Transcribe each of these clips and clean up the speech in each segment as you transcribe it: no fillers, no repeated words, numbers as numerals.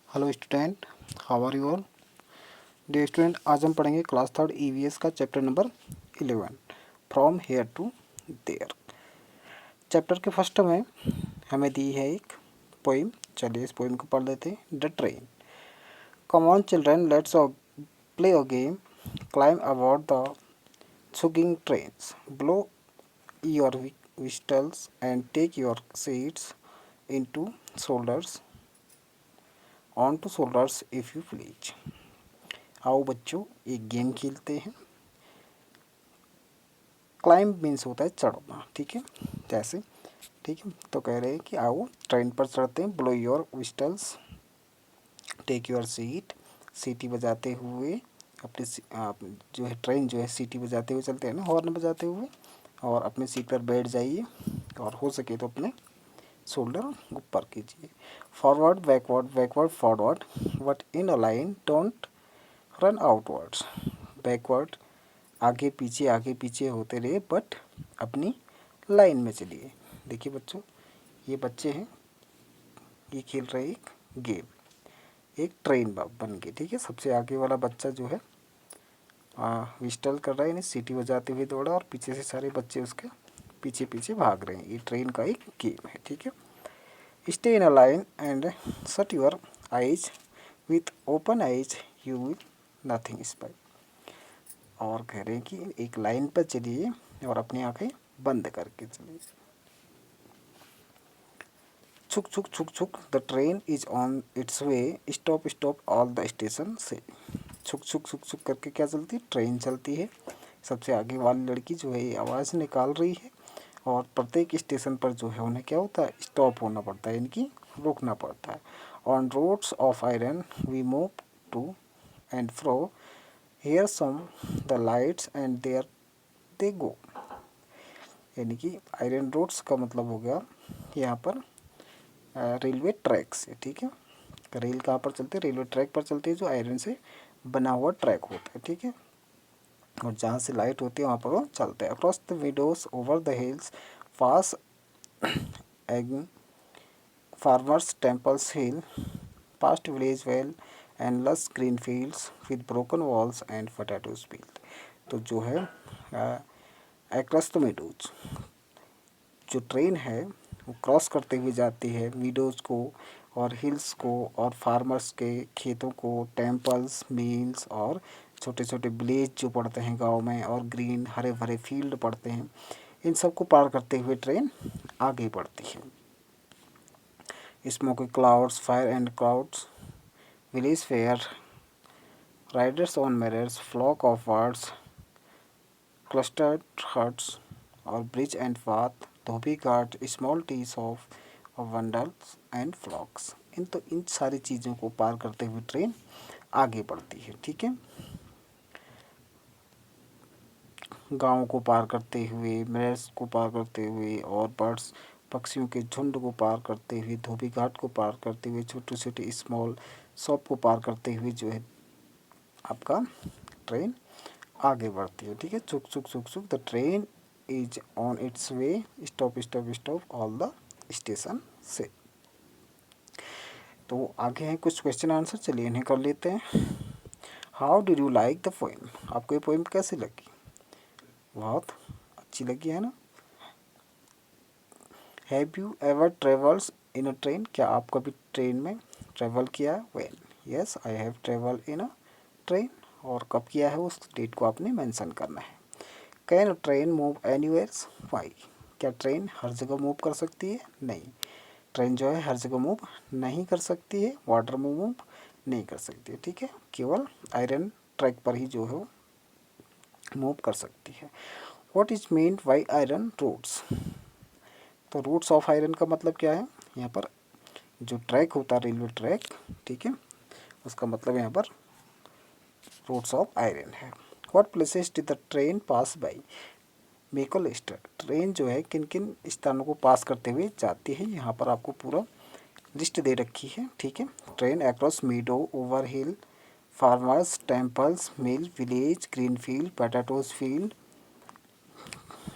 Hello student, how are you all. Dear student, आज हम पढ़ेंगे क्लास थर्ड ईवीएस का chapter number 11 from here to there. Chapter के first में हमें दी है एक पोइम। चलिए इस पोइम को पढ़ लेते हैं। The train. Come on children, let's play a game, climb about the chugging trains, blow your whistles and take your seats into shoulders onto shoulders if you please। आओ बच्चों एक गेम खेलते हैं। क्लाइंब मीन्स होता है चढ़ना, ठीक है, जैसे, ठीक है। तो कह रहे हैं कि आओ ट्रेन पर चढ़ते हैं। Blow your whistles, take your seat, सीटी बजाते हुए अपनी आप जो है ट्रेन जो है सीटी बजाते हुए चलते हैं ना, हॉर्न बजाते हुए, और अपनी सीट पर बैठ जाइए और हो सके तो अपने शोल्डर ऊपर कीजिए। Forward backward, backward forward, but in a line, don't run outwards. Backward आगे पीछे होते रहे, बट अपनी लाइन में चलिए। देखिए बच्चों, ये बच्चे हैं, ये खेल रहे एक गेम, एक ट्रेन बन के, ठीक है। सबसे आगे वाला बच्चा जो है विस्टल कर रहा है, यानी सीटी बजाते हुए दौड़ा, और पीछे से सारे बच्चे उसके पीछे पीछे भाग रहे हैं। ये ट्रेन का एक गेम है, ठीक है। Stay in a line and shut your eyes, with open eyes you will nothing spy. और कह रहे हैं कि एक लाइन पर चलिए और अपनी आंखें बंद करके चलिए। छुक छुक छुक छुक, the train is on it's way, stop stop all the station से। छुक छुक छुक छुक करके क्या चलती है? ट्रेन चलती है। सबसे आगे वाली लड़की जो है आवाज़ निकाल रही है, और प्रत्येक स्टेशन पर जो है उन्हें क्या होता है? स्टॉप होना पड़ता है, इनकी रुकना पड़ता है। On roads of iron we move to and fro, here some the lights and there they go. यानी कि आयरन रोड्स का मतलब हो गया यहाँ पर रेलवे ट्रैक से, ठीक है। रेल कहाँ पर चलती है? रेलवे ट्रैक पर चलती है, जो आयरन से बना हुआ ट्रैक होता है, ठीक है। और जहाँ से लाइट होती है वहाँ पर वो चलते हैं। Across the widows over the hills, pass egg farmers temples hill, past village well and lush green fields with broken walls and potatoes field. तो जो है एक्रॉस द विडोज, जो ट्रेन है वो क्रॉस करते हुए जाती है विडोज़ को और हिल्स को और फार्मर्स के खेतों को, टेम्पल्स, मिल्स और छोटे छोटे विलेज जो पड़ते हैं गांव में, और ग्रीन हरे भरे फील्ड पड़ते हैं। इन सब को पार करते हुए ट्रेन आगे बढ़ती है। Smoky clouds, fire and clouds, village fair, riders on mirrors, flock of birds, clustered huts और bridge and path, dhobi ghat, small tea shop और वंडल्स एंड फ्लॉक्स। इन सारी चीज़ों को पार करते हुए ट्रेन आगे बढ़ती है, ठीक है। गाँव को पार करते हुए, मिरर्स को पार करते हुए, और बर्ड्स पक्षियों के झुंड को पार करते हुए, धोबी घाट को पार करते हुए, छोटे छोटे स्मॉल शॉप को पार करते हुए जो है आपका ट्रेन आगे बढ़ती है, ठीक है। चुक चुक चुक चुक, the train is on it's way, stop stop stop all the station से। तो आगे हैं कुछ क्वेश्चन आंसर, चलिए इन्हें कर लेते हैं। How did you like the poem? आपको ये पोइम कैसी लगी? बहुत अच्छी लगी है ना। Have you ever travels in a train? क्या आप कभी ट्रेन में ट्रेवल किया है? Well, yes I have travel in a train. और कब किया है उस डेट को आपने मेंशन करना है। Can train move anywhere? Why? क्या ट्रेन हर जगह मूव कर सकती है? नहीं, ट्रेन जो है हर जगह मूव नहीं कर सकती है, वाटर में मूव नहीं कर सकती है, ठीक है। केवल आयरन ट्रैक पर ही जो है मूव कर सकती है। What is mean by iron roads? तो रूट्स ऑफ आयरन का मतलब क्या है? यहाँ पर जो ट्रैक होता है रेलवे ट्रैक, ठीक है, उसका मतलब यहाँ पर रूट्स ऑफ आयरन है। What places did the train pass by? Make a list. Train जो है किन किन स्थानों को पास करते हुए जाती है, यहाँ पर आपको पूरा लिस्ट दे रखी है, ठीक है। Train across meadow, over hill, farmers, temples, mill, village, green field, potatoes field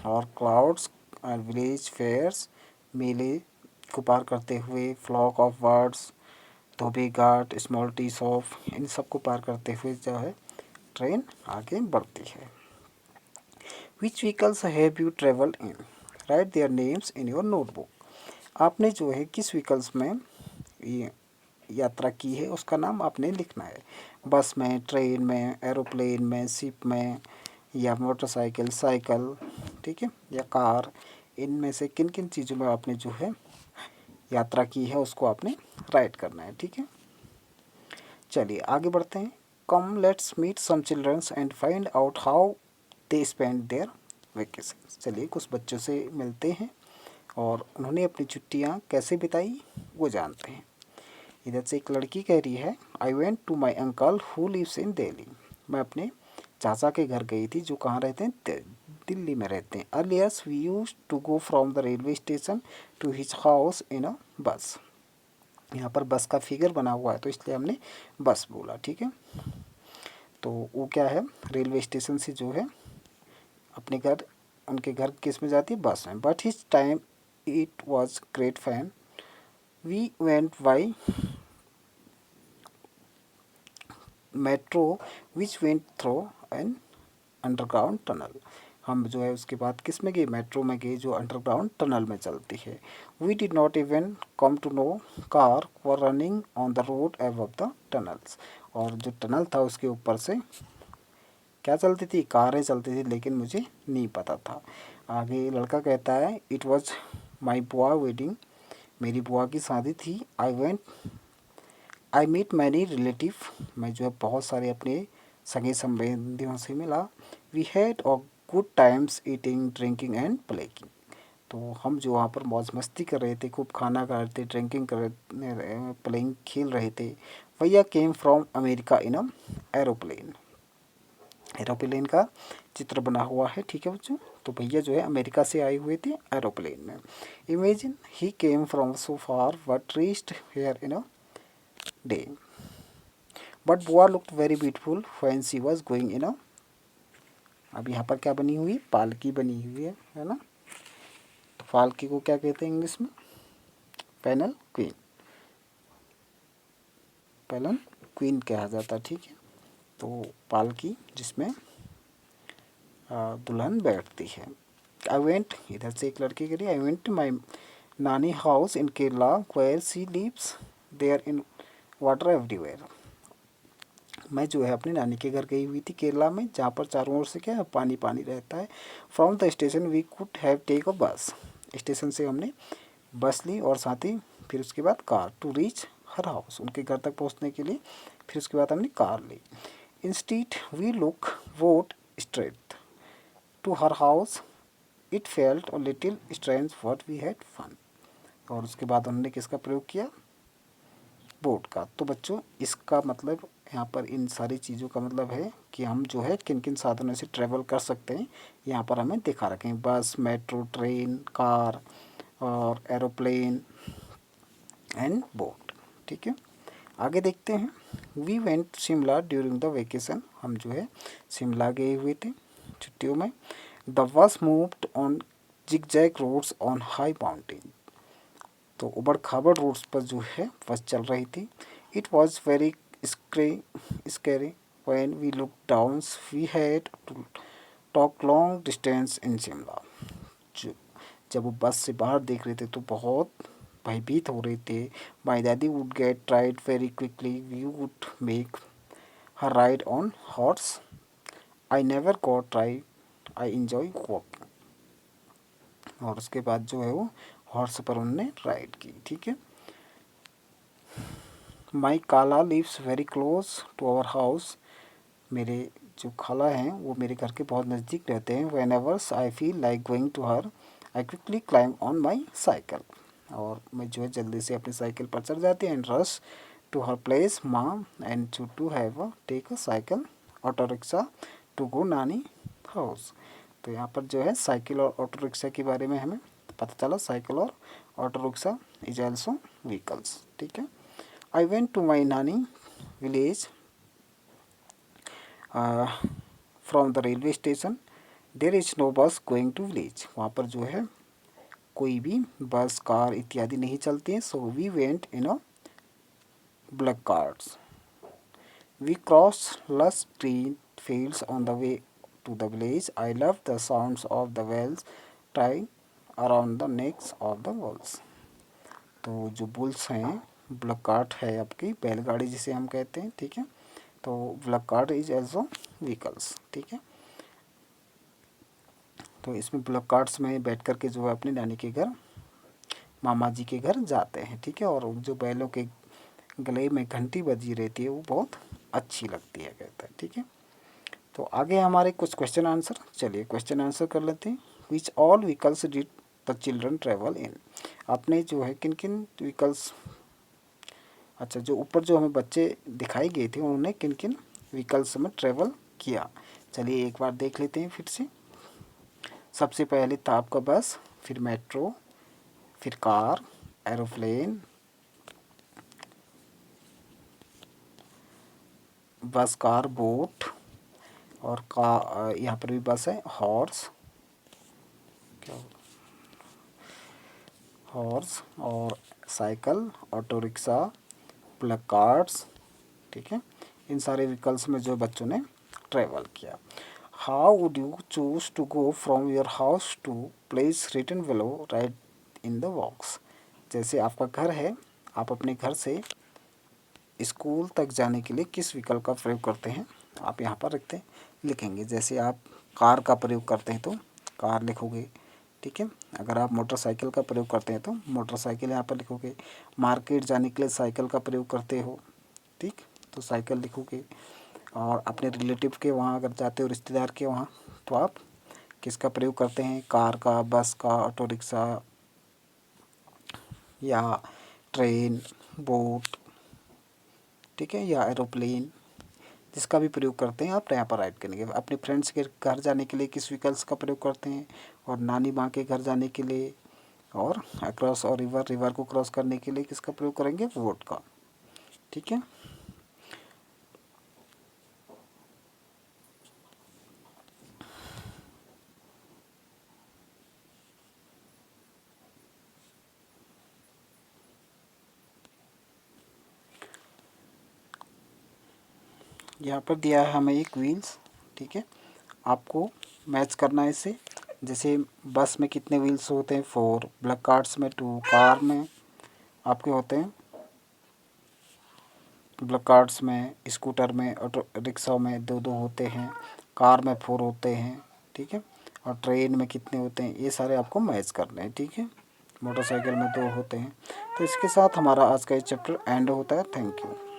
और क्लाउड्स और विलेज फेयर्स, मेले को पार करते हुए, flock of birds, dhobi ghat, small tea shop, इन सबको पार करते हुए जो है ट्रेन आगे बढ़ती है। Which vehicles have you travelled in, write their names in your notebook. आपने जो है किस व्हीकल्स में ये यात्रा की है उसका नाम आपने लिखना है। बस में, ट्रेन में, एरोप्लेन में, शिप में, या मोटरसाइकिल, साइकिल, ठीक है, या कार, इनमें से किन किन चीज़ों में आपने जो है यात्रा की है उसको आपने राइट करना है। ठीक है, चलिए आगे बढ़ते हैं। Come let's meet some childrens and find out how they spend their vacation. चलिए कुछ बच्चों से मिलते हैं और उन्होंने अपनी छुट्टियां कैसे बिताई वो जानते हैं। इधर से एक लड़की कह रही है, I went to my uncle who lives in Delhi. मैं अपने चाचा के घर गई थी जो कहाँ रहते हैं, दिल्ली में रहते हैं। Earliers we use to go from the railway station to his house in a bus. यहाँ पर बस का फिगर बना हुआ है तो इसलिए हमने बस बोला। ठीक है, तो वो क्या है, रेलवे स्टेशन से जो है अपने घर, उनके घर किस में जाती है, बस में। But his time it was great fun, we went by metro which went through an underground tunnel. हम जो है उसके बाद किस में गए, मेट्रो में गए जो अंडरग्राउंड टनल में चलती है। We did not even come to know car were running on the road above the tunnels. और जो टनल था उसके ऊपर से क्या चलती थी, कारें चलती थी, लेकिन मुझे नहीं पता था। आगे लड़का कहता है, इट वॉज माई बुआ वेडिंग, मेरी बुआ की शादी थी। आई मीट मैनी रिलेटिव, मैं जो है बहुत सारे अपने सगे संबंधियों से मिला। We had a good times eating, drinking and playing. तो हम जो वहाँ पर मौज मस्ती कर रहे थे, खूब खाना खा रहे थे, ड्रिंकिंग कर रहे, प्लेइंग खेल रहे थे। भैया came from America in a aeroplane. Aeroplane का चित्र बना हुआ है। ठीक है बच्चों, तो भैया जो है अमेरिका से आए हुए थे एरोप्लेन में। Imagine he came from so far but reached here in a day, but बुआ looked very beautiful when she was going in a. अब यहाँ पर क्या बनी हुई है, पालकी बनी हुई है ना। तो पालकी को क्या कहते हैं इंग्लिश में, पैनल क्वीन, पैनल क्वीन कहा जाता है। ठीक है, तो पालकी जिसमें दुल्हन बैठती है। आई वेंट, इधर से एक लड़की के लिए, आई went to my nani house in Kerala where she lives there in water everywhere. मैं जो है अपनी नानी के घर गई हुई थी केरला में, जहाँ पर चारों ओर से क्या है, पानी पानी रहता है। From the station we could have take a bus, station से हमने बस ली और साथ ही फिर उसके बाद car to reach her house, उनके घर तक पहुँचने के लिए फिर उसके बाद हमने कार ली। Instead we look boat straight to her house, it felt a little strange but we had fun. और उसके बाद हमने किसका प्रयोग किया, बोट का। तो बच्चों इसका मतलब यहाँ पर इन सारी चीज़ों का मतलब है कि हम जो है किन किन साधनों से ट्रैवल कर सकते हैं, यहाँ पर हमें दिखा रखे हैं। बस, मेट्रो, ट्रेन, कार और एरोप्लेन एंड बोट। ठीक है, आगे देखते हैं। We went Shimla during the vacation, हम जो है शिमला गए हुए थे छुट्टियों में। The bus moved on zigzag roads on high mountain, तो उबड़ खाबड़ रोड्स पर जो है बस चल रही थी। It was very scary when we look down, we had to talk long distance in Shimla. जब वो बस से बाहर देख रहे थे तो बहुत भयभीत हो रहे थे। My dadi would get ride very quickly, we would make her ride on horse, I never got ride, I enjoy walking. और उसके बाद जो है वो हॉर्स पर उन्होंने राइड की। ठीक है, my khala lives very close to our house, मेरे जो खाला हैं वो मेरे घर के बहुत नज़दीक रहते हैं। Whenever I feel like going to her, I quickly climb on my cycle, और मैं जो है जल्दी से अपनी साइकिल पर चढ़ जाती है। And rush to her place mom and to have take a cycle auto rickshaw to go नानी हाउस। तो यहाँ पर जो है साइकिल और ऑटो रिक्शा के बारे में हमें पता चला। साइकिल और auto rickshaw is also vehicles. ठीक है, I went to my nani village from the railway station, there is no bus going to village, वहाँ पर जो है कोई भी बस, कार इत्यादि नहीं चलती हैं। So we went in a black cards. We crossed lush green fields on the way to the village. I loved the sounds of the bells tying around the necks of the bulls. तो जो bulls हैं, black cart है आपकी बैलगाड़ी जिसे हम कहते हैं, ठीक है। तो black cart is also vehicles, ठीक है। तो इसमें ब्लैक कार्ट्स में बैठ कर के जो है अपनी नानी के घर, मामा जी के घर जाते हैं, ठीक है। और जो बैलों के गले में घंटी बजी रहती है वो बहुत अच्छी लगती है, कहता है, ठीक है। तो आगे हमारे कुछ क्वेश्चन आंसर, चलिए क्वेश्चन आंसर कर लेते हैं। Which all vehicles did the children travel in. आपने जो है किन किन व्हीकल्स, अच्छा जो ऊपर जो हमें बच्चे दिखाई गए थे उन्होंने किन किन व्हीकल्स में ट्रेवल किया, चलिए एक बार देख लेते हैं फिर से। सबसे पहले था आपका बस, फिर मेट्रो, फिर कार, एरोप्लेन, बस, कार, बोट, और का यहाँ पर भी बस है, हॉर्स, क्या हॉर्स, और cycle, auto rickshaw, plug cards, ठीक है। इन सारे व्हीकल्स में जो बच्चों ने ट्रेवल किया। How would you choose to go from your house to place written below, write in the box. जैसे आपका घर है, आप अपने घर से स्कूल तक जाने के लिए किस विकल्प का प्रयोग करते हैं, आप यहाँ पर लिखेंगे। जैसे आप कार का प्रयोग करते हैं तो कार लिखोगे, ठीक है। अगर आप मोटरसाइकिल का प्रयोग करते हैं तो मोटरसाइकिल यहाँ पर लिखोगे। मार्केट जाने के लिए साइकिल का प्रयोग करते हो, ठीक, तो साइकिल लिखोगे। और अपने रिलेटिव के वहाँ अगर जाते हो, रिश्तेदार के वहाँ, तो आप किसका प्रयोग करते हैं, कार का, बस का, ऑटो रिक्शा, या ट्रेन, बोट, ठीक है, या एरोप्लेन, जिसका भी प्रयोग करते हैं आप यहाँ पर राइट करेंगे। अपने फ्रेंड्स के घर जाने के लिए किस व्हीकल्स का प्रयोग करते हैं, और नानी माँ के घर जाने के लिए, और अक्रॉस और रिवर को क्रॉस करने के लिए किसका प्रयोग करेंगे, बोट का, ठीक है। यहाँ पर दिया है हमें एक व्हील्स, ठीक है, आपको मैच करना है इसे। जैसे बस में कितने व्हील्स होते हैं, 4, ब्लैक कार्ड्स में 2, कार में आपके होते हैं, ब्लैक कार्ड्स में, स्कूटर में, ऑटो रिक्शा में 2-2 होते हैं, कार में 4 होते हैं, ठीक है। और ट्रेन में कितने होते हैं, ये सारे आपको मैच करने हैं, ठीक है। मोटरसाइकिल में 2 होते हैं। तो इसके साथ हमारा आज का ये चैप्टर एंड होता है। Thank you.